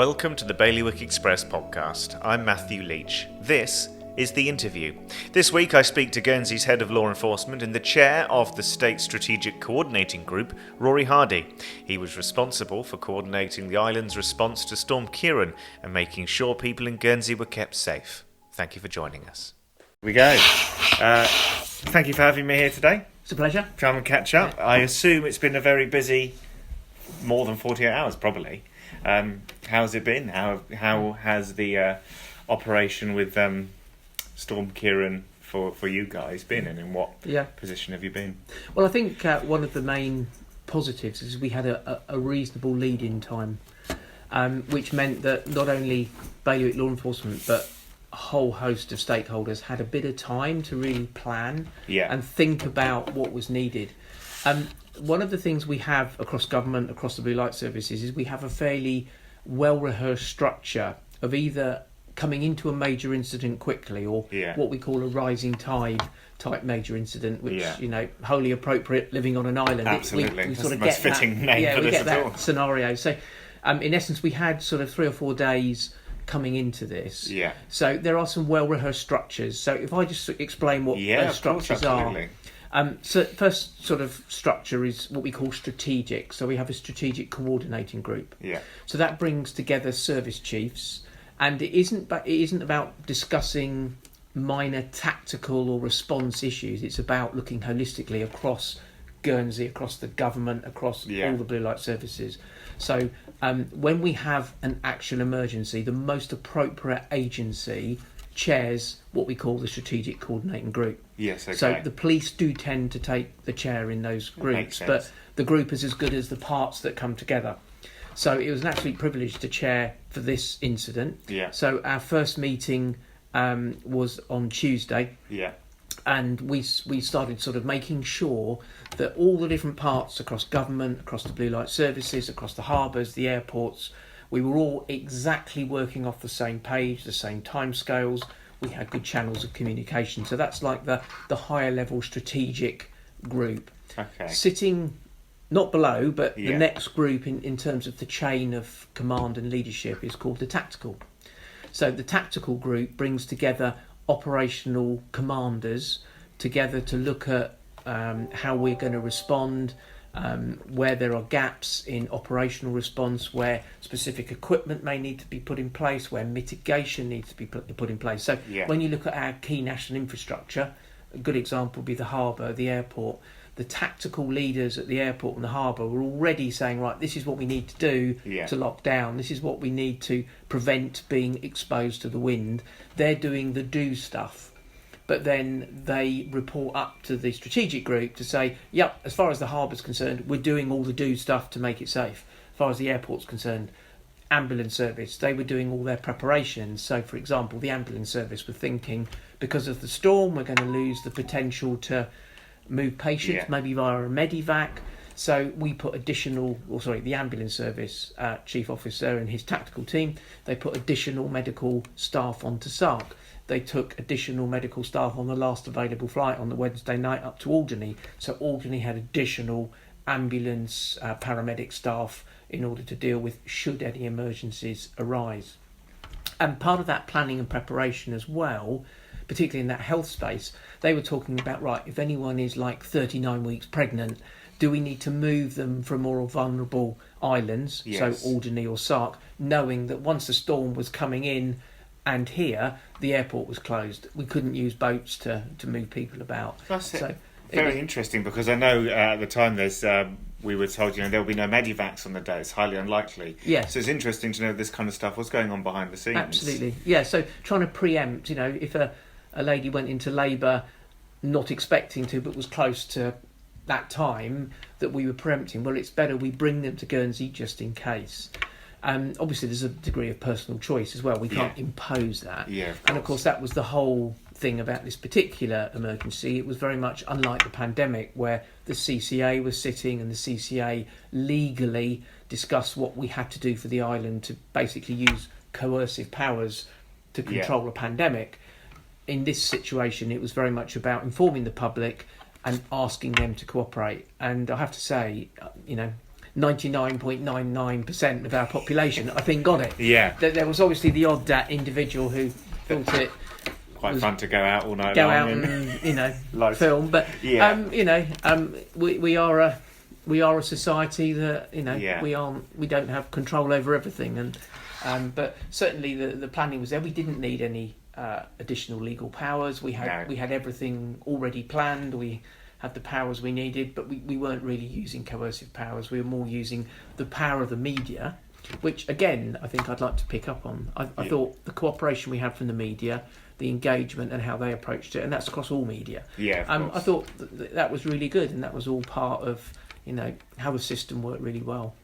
Welcome to the Bailiwick Express podcast. I'm Matthew Leach. This is The Interview. This week I speak to Guernsey's Head of Law Enforcement and the Chair of the State Strategic Co-ordinating Group, Ruari Hardy. He was responsible for coordinating the island's response to Storm Ciaran and making sure people in Guernsey were kept safe. Thank you for joining us. Here we go. Thank you for having me here today. It's a pleasure. Come and catch up. I assume it's been a very busy, more than 48 hours probably. How's it been? How has the operation with Storm Ciaran for you guys been, and in what position have you been? Well, I think one of the main positives is we had a reasonable lead-in time, which meant that not only Bailiwick Law Enforcement but a whole host of stakeholders had a bit of time to really plan and think about what was needed. One of the things we have across government, across the Blue Light Services, is we have a fairly well-rehearsed structure of either coming into a major incident quickly or what we call a rising tide type major incident, which, wholly appropriate living on an island. Absolutely. We sort of get that. Fitting name for we this get that scenario. So, in essence, we had sort of 3 or 4 days coming into this. Yeah. So there are some well-rehearsed structures. So if I just explain what those structures are. So first sort of structure is what we call strategic. So we have a strategic coordinating group. Yeah. So that brings together service chiefs, and it isn't about discussing minor tactical or response issues. It's about looking holistically across Guernsey, across the government, across all the Blue Light Services. So when we have an actual emergency, the most appropriate agency chairs what we call the strategic coordinating group. Yes, okay. So the police do tend to take the chair in those groups, but the group is as good as the parts that come together. So it was an absolute privilege to chair for this incident. Yeah. So our first meeting was on Tuesday. Yeah. And we started sort of making sure that all the different parts across government, across the Blue Light Services, across the harbours, the airports, we were all exactly working off the same page, the same timescales. We had good channels of communication. So that's like the higher level strategic group. Okay. Sitting not below, but the next group in terms of the chain of command and leadership is called the tactical. So the tactical group brings together operational commanders together to look at how we're going to respond, where there are gaps in operational response, where specific equipment may need to be put in place, where mitigation needs to be put in place. So when you look at our key national infrastructure, a good example would be the harbour, the airport. The tactical leaders at the airport and the harbour were already saying, right, this is what we need to do to lock down. This is what we need to prevent being exposed to the wind. They're doing the do stuff. But then they report up to the strategic group to say, yep, as far as the harbour's concerned, we're doing all the do stuff to make it safe. As far as the airport's concerned, ambulance service, they were doing all their preparations. So, for example, the ambulance service were thinking, because of the storm, we're going to lose the potential to move patients, maybe via a medivac. So we put the ambulance service chief officer and his tactical team, they put additional medical staff onto Sark. They took additional medical staff on the last available flight on the Wednesday night up to Albany. So Albany had additional ambulance paramedic staff in order to deal with should any emergencies arise. And part of that planning and preparation as well, particularly in that health space, they were talking about, right, if anyone is like 39 weeks pregnant, do we need to move them from more vulnerable islands, so Alderney or Sark, knowing that once the storm was coming in and here, the airport was closed. We couldn't use boats to move people about. That's very interesting, because I know at the time we were told, there'll be no medivacs on the day. It's highly unlikely. Yes. So it's interesting to know this kind of stuff, what's going on behind the scenes. Absolutely. Yeah, so trying to preempt, if a lady went into labour not expecting to, but was close to that time that we were preempting, well, it's better we bring them to Guernsey just in case. Obviously, there's a degree of personal choice as well. We can't impose that. Yeah, and of course, that was the whole thing about this particular emergency. It was very much unlike the pandemic, where the CCA was sitting and the CCA legally discussed what we had to do for the island to basically use coercive powers to control a pandemic. In this situation, it was very much about informing the public and asking them to cooperate. And I have to say, 99.99% of our population, I think, got it. Yeah. There was obviously the odd individual who thought it quite fun to go out all night go long out and film, but yeah. We are a society that we don't have control over everything, but certainly the planning was there. We didn't need any additional legal powers. We had everything already planned. We had the powers we needed, but we weren't really using coercive powers. We were more using the power of the media, which again I think I'd like to pick up on. I thought the cooperation we had from the media, the engagement and how they approached it, and that's across all media. Yeah, of course. I thought that was really good, and that was all part of how the system worked really well.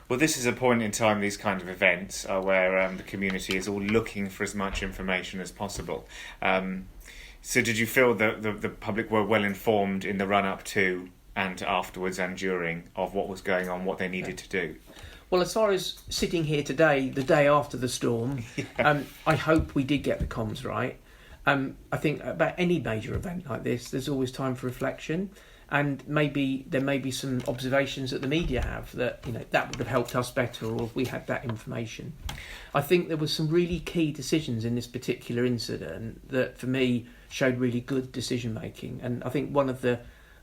Well, this is a point in time, these kind of events are where the community is all looking for as much information as possible. So did you feel that the public were well informed in the run-up to and afterwards and during of what was going on, what they needed to do? Well, as far as sitting here today, the day after the storm, I hope we did get the comms right. I think about any major event like this, there's always time for reflection. And maybe there may be some observations that the media have that that would have helped us better, or if we had that information. I think there were some really key decisions in this particular incident that, for me, showed really good decision making. And I think one of the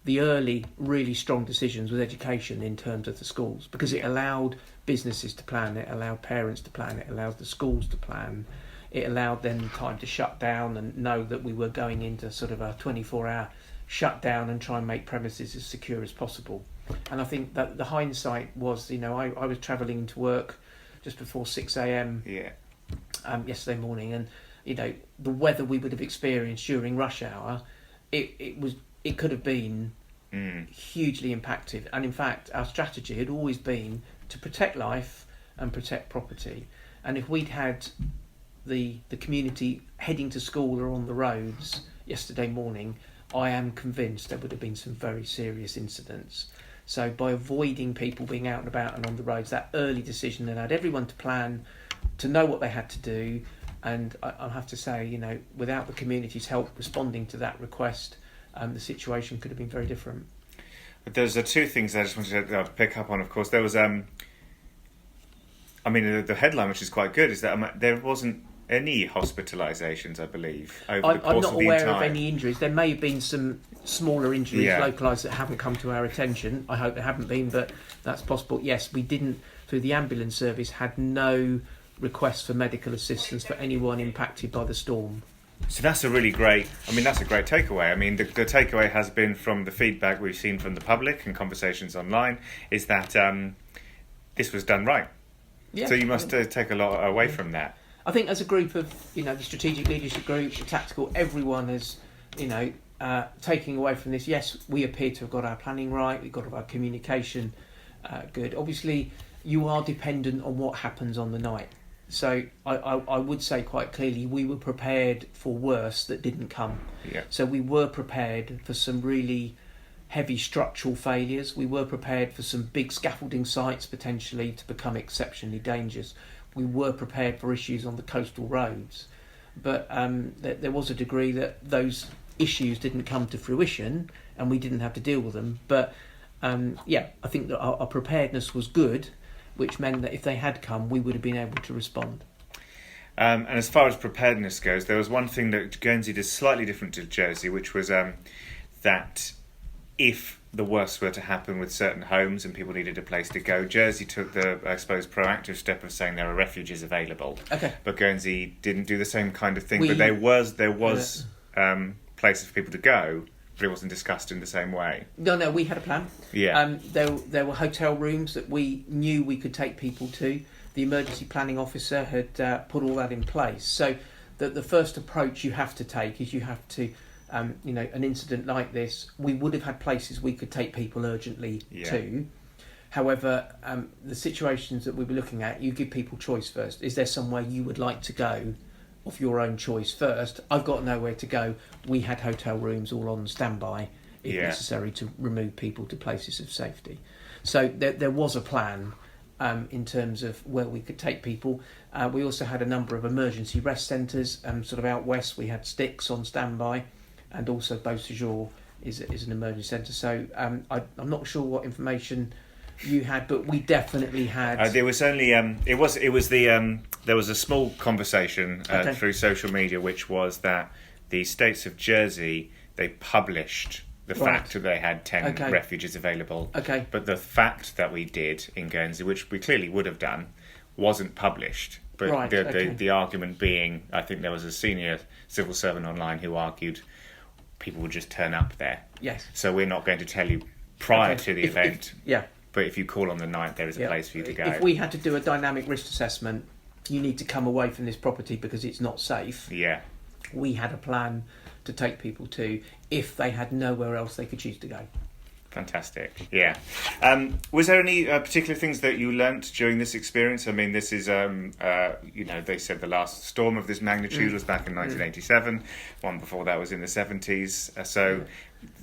early really strong decisions was education in terms of the schools, because it allowed businesses to plan, it allowed parents to plan, it allowed the schools to plan, it allowed them time to shut down and know that we were going into sort of a 24-hour shut down and try and make premises as secure as possible. And I think that the hindsight was, I was travelling to work just before 6 a.m. Yesterday morning, and the weather we would have experienced during rush hour, it could have been hugely impacted. And in fact, our strategy had always been to protect life and protect property. And if we'd had the community heading to school or on the roads yesterday morning, I am convinced there would have been some very serious incidents. So by avoiding people being out and about and on the roads, that early decision allowed everyone to plan, to know what they had to do. And I'll have to say, without the community's help responding to that request, the situation could have been very different. There's two things I just wanted to pick up on. Of course, there was, the headline, which is quite good, is that there wasn't any hospitalisations, I believe, over the course of the I'm not aware entire... of any injuries. There may have been some smaller injuries localised that haven't come to our attention. I hope there haven't been, but that's possible. Yes, we didn't, through the ambulance service, had no requests for medical assistance for anyone impacted by the storm. So that's a really great... that's a great takeaway. The takeaway has been from the feedback we've seen from the public and conversations online, is that this was done right. Yeah. So you must take a lot away from that. I think as a group of, the strategic leadership group, the tactical, everyone is, taking away from this. Yes, we appear to have got our planning right. We've got our communication good. Obviously, you are dependent on what happens on the night. So I would say quite clearly we were prepared for worse that didn't come. Yeah. So we were prepared for some really heavy structural failures. We were prepared for some big scaffolding sites potentially to become exceptionally dangerous. We were prepared for issues on the coastal roads, but there was a degree that those issues didn't come to fruition and we didn't have to deal with them. But I think that our preparedness was good, which meant that if they had come, we would have been able to respond. And as far as preparedness goes, there was one thing that Guernsey did slightly different to Jersey, which was that if the worst were to happen with certain homes and people needed a place to go, Jersey took the, I suppose, proactive step of saying there are refuges available. Okay. But Guernsey didn't do the same kind of thing. But there was places for people to go, but it wasn't discussed in the same way. No, we had a plan. Yeah. There were hotel rooms that we knew we could take people to. The emergency planning officer had put all that in place. So the first approach you have to take is you have to... an incident like this, we would have had places we could take people urgently to. However, the situations that we were looking at, you give people choice first. Is there somewhere you would like to go of your own choice first? I've got nowhere to go. We had hotel rooms all on standby if necessary to remove people to places of safety. So there was a plan in terms of where we could take people. We also had a number of emergency rest centres. Sort of out west, we had Sticks on standby. And also Beausejour is an emergency centre. So I'm not sure what information you had, but we definitely had. There was only there was a small conversation through social media, which was that the states of Jersey, they published the fact that they had 10 refuges available. Okay. But the fact that we did in Guernsey, which we clearly would have done, wasn't published. But the argument being, I think there was a senior civil servant online who argued people would just turn up there. Yes. So we're not going to tell you prior to the event. Yeah. But if you call on the night, there is a place for you to go. If we had to do a dynamic risk assessment, you need to come away from this property because it's not safe. Yeah. We had a plan to take people to if they had nowhere else they could choose to go. Fantastic. Yeah. Was there any particular things that you learnt during this experience? I mean, this is, they said the last storm of this magnitude was back in 1987. One before that was in the 70s. So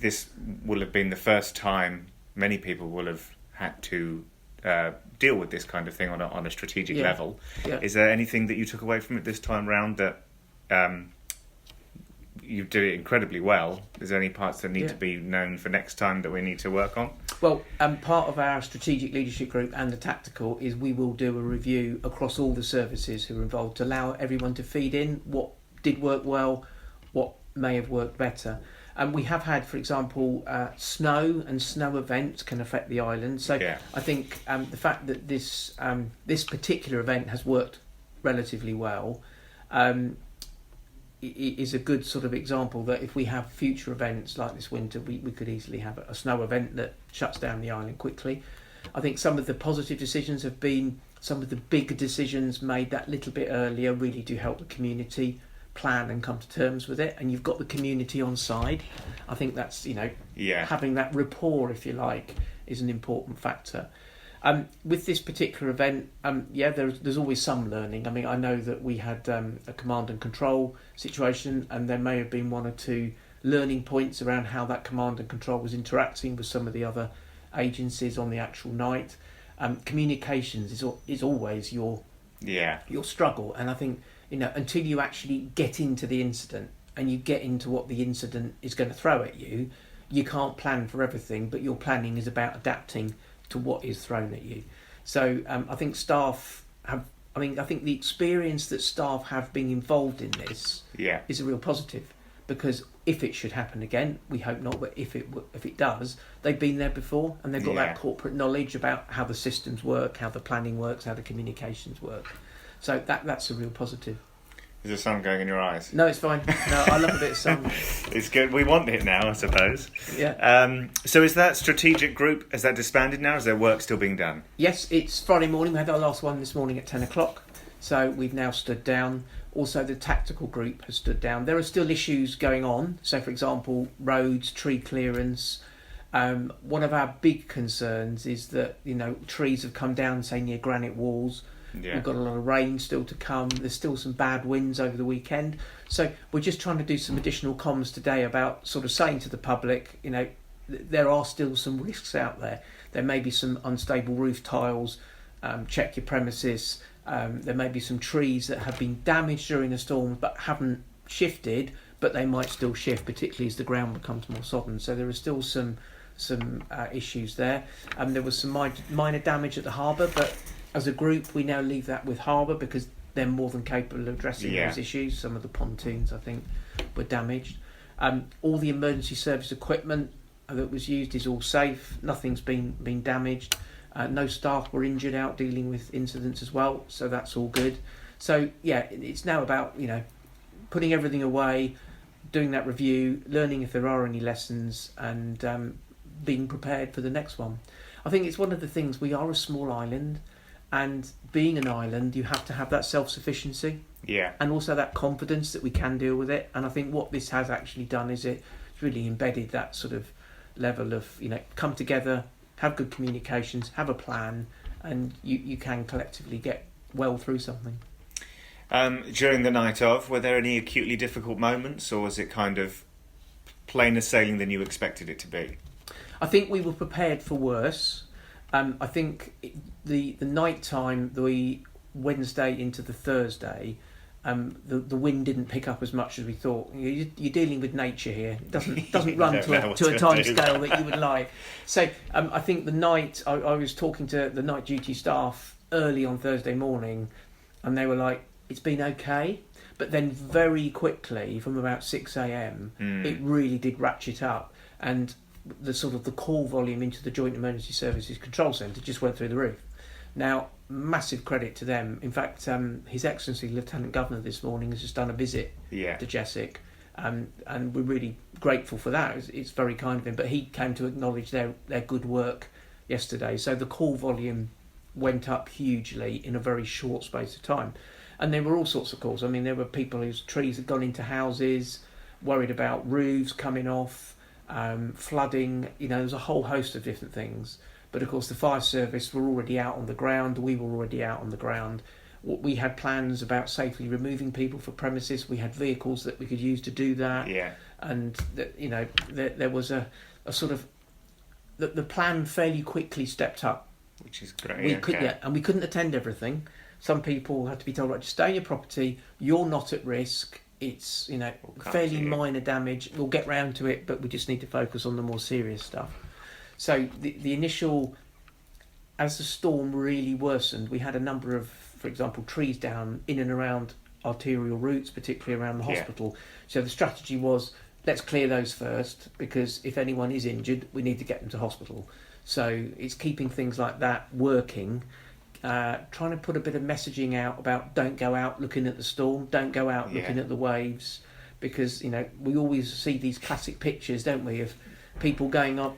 this will have been the first time many people will have had to deal with this kind of thing on a strategic level. Yeah. Is there anything that you took away from it this time round that you did it incredibly well? Is there any parts that need to be known for next time that we need to work on? Well, part of our strategic leadership group and the tactical is we will do a review across all the services who are involved to allow everyone to feed in what did work well, what may have worked better. We have had, for example, snow and snow events can affect the island. So I think the fact that this particular event has worked relatively well is a good sort of example that if we have future events like this winter, we could easily have a snow event that shuts down the island quickly. I think some of the positive decisions have been some of the big decisions made that little bit earlier really do help the community plan and come to terms with it, and you've got the community on side. I think that's having that rapport, if you like, is an important factor. With this particular event, there's always some learning. I mean, I know that we had a command and control situation, and there may have been one or two learning points around how that command and control was interacting with some of the other agencies on the actual night. Communications is always your struggle, and I think until you actually get into the incident and you get into what the incident is going to throw at you, you can't plan for everything. But your planning is about adapting to what is thrown at you. So I think staff have. I think the experience that staff have been involved in this is a real positive, because if it should happen again, we hope not, but if it does, they've been there before and they've got that corporate knowledge about how the systems work, how the planning works, how the communications work. So that's a real positive. Is the sun going in your eyes? No, it's fine. No, I love a bit of sun. It's good. We want it now, I suppose. Yeah. So is that strategic group, is that disbanded now? Is there work still being done? Yes, it's Friday morning. We had our last one this morning at 10 o'clock. So we've now stood down. Also, the tactical group has stood down. There are still issues going on. So, for example, roads, tree clearance. One of our big concerns is that, trees have come down, say, near granite walls. Yeah. We've got a lot of rain still to come. There's still some bad winds over the weekend. So we're just trying to do some additional comms today about sort of saying to the public, there are still some risks out there. There may be some unstable roof tiles. Check your premises. There may be some trees that have been damaged during the storm but haven't shifted, but they might still shift, particularly as the ground becomes more sodden. So there are still some issues there. There was some minor damage at the harbour, but as a group, we now leave that with Harbour because they're more than capable of addressing those issues. Some of the pontoons, I think, were damaged. All the emergency service equipment that was used is all safe. Nothing's been damaged. No staff were injured out dealing with incidents as well, so that's all good. So, it's now about, putting everything away, doing that review, learning if there are any lessons, and being prepared for the next one. I think it's one of the things, we are a small island, and being an island, you have to have that self-sufficiency. Yeah. And also that confidence that we can deal with it. And I think what this has actually done is it's really embedded that sort of level of, come together, have good communications, have a plan, and you can collectively get well through something. During the night of, were there any acutely difficult moments, or was it kind of plainer sailing than you expected it to be? I think we were prepared for worse. I think the night time, the Wednesday into the Thursday, the wind didn't pick up as much as we thought. You're dealing with nature here. It doesn't run to a time scale that you would like. So I think the night, I was talking to the night duty staff early on Thursday morning, and they were like, it's been okay. But then very quickly, from about 6 a.m, it really did ratchet up. And the sort of the call volume into the Joint Emergency Services Control Centre just went through the roof. Now, massive credit to them. In fact, His Excellency Lieutenant Governor this morning has just done a visit to Jessic, and we're really grateful for that. It's very kind of him. But he came to acknowledge their good work yesterday. So the call volume went up hugely in a very short space of time. And there were all sorts of calls. I mean, there were people whose trees had gone into houses, worried about roofs coming off, flooding. There's a whole host of different things. But of course, the fire service were already out on the ground. We were already out on the ground. We had plans about safely removing people from premises. We had vehicles that we could use to do that. Yeah. And there was a sort of the plan fairly quickly stepped up, which is great. And we couldn't attend everything. Some people had to be told, right, just stay in your property. You're not at risk. It's fairly minor damage. We'll get round to it, but we just need to focus on the more serious stuff. So the initial, as the storm really worsened, we had a number of, for example, trees down in and around arterial routes, particularly around the hospital. So the strategy was, let's clear those first, because if anyone is injured, we need to get them to hospital. So it's keeping things like that working, trying to put a bit of messaging out about don't go out looking at the storm, don't go out looking at the waves, because we always see these classic pictures, don't we, of people going up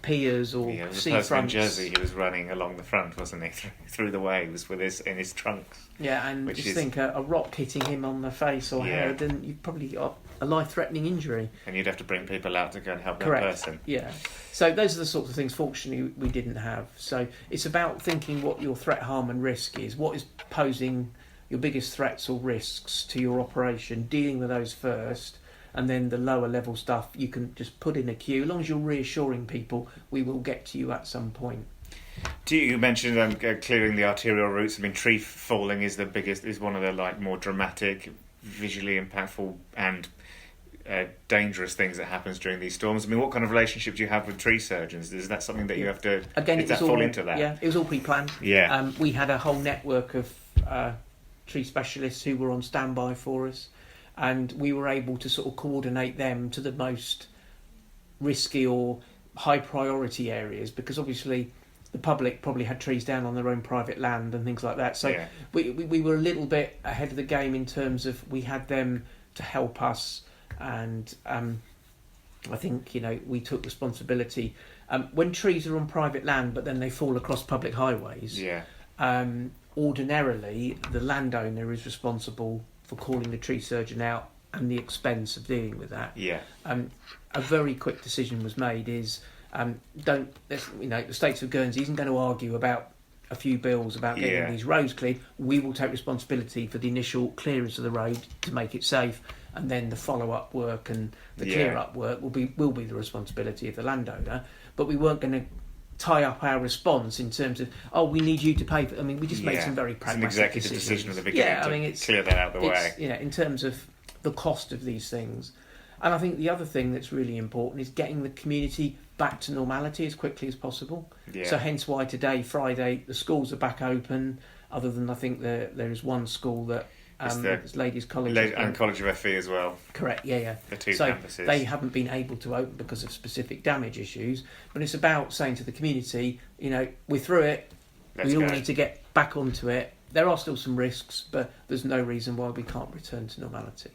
piers or seafronts. The person in Jersey who was running along the front, wasn't he, through the waves in his trunks. Yeah, and think a rock hitting him on the face or head, and you've probably got a life-threatening injury. And you'd have to bring people out to go and help that person. Yeah. So those are the sorts of things, fortunately, we didn't have. So it's about thinking what your threat, harm and risk is. What is posing your biggest threats or risks to your operation, dealing with those first, and then the lower level stuff you can just put in a queue. As long as you're reassuring people, we will get to you at some point. You mentioned clearing the arterial routes. I mean, tree falling is one of the more dramatic, visually impactful and dangerous things that happens during these storms. I mean, what kind of relationship do you have with tree surgeons? Is that something that you have to... Again, does that fall into that? Yeah, it was all pre-planned. Yeah. We had a whole network of tree specialists who were on standby for us, and we were able to sort of coordinate them to the most risky or high priority areas, because obviously the public probably had trees down on their own private land and things like that. So we were a little bit ahead of the game in terms of we had them to help us, and I think we took responsibility. When trees are on private land but then they fall across public highways, ordinarily the landowner is responsible for calling the tree surgeon out and the expense of dealing with that. A very quick decision was made is the States of Guernsey isn't going to argue about a few bills about getting these roads cleared. We will take responsibility for the initial clearance of the road to make it safe, and then the follow-up work and the clear-up work will be the responsibility of the landowner. But we weren't going to tie up our response in terms of, we need you to pay for... I mean, we just made some very pragmatic decisions. It's an executive decision at the beginning to clear that out of the way. In terms of the cost of these things. And I think the other thing that's really important is getting the community back to normality as quickly as possible. So hence why today, Friday, the schools are back open, other than I think there is one school that it's Ladies College. And College of FE as well. Correct, yeah. The two so campuses. They haven't been able to open because of specific damage issues, but it's about saying to the community, we're through it, we all need to get back onto it. There are still some risks, but there's no reason why we can't return to normality.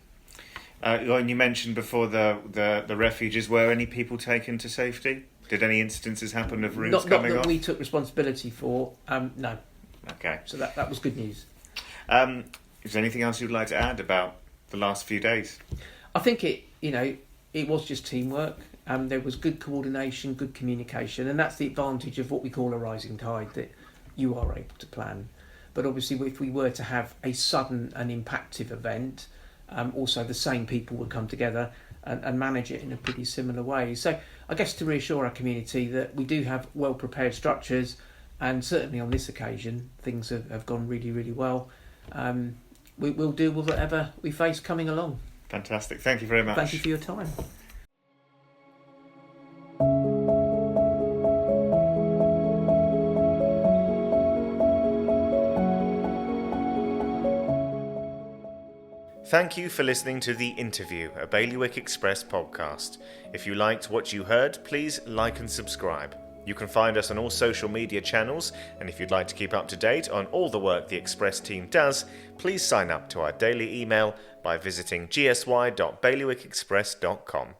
And you mentioned before the refuges. Were any people taken to safety? Did any instances happen of roofs coming off? Not that we took responsibility for. No. Okay. So that was good news. Is there anything else you'd like to add about the last few days? I think it was just teamwork. There was good coordination, good communication, and that's the advantage of what we call a rising tide, that you are able to plan. But obviously, if we were to have a sudden and impactful event, also the same people would come together and manage it in a pretty similar way. So I guess to reassure our community that we do have well-prepared structures, and certainly on this occasion, things have gone really, really well. we'll deal with whatever we face coming along. Fantastic. Thank you very much. Thank you for your time. Thank you for listening to The Interview, a Bailiwick Express podcast. If you liked what you heard, please like and subscribe. You can find us on all social media channels, and if you'd like to keep up to date on all the work the Express team does, please sign up to our daily email by visiting gsy.bailiwickexpress.com.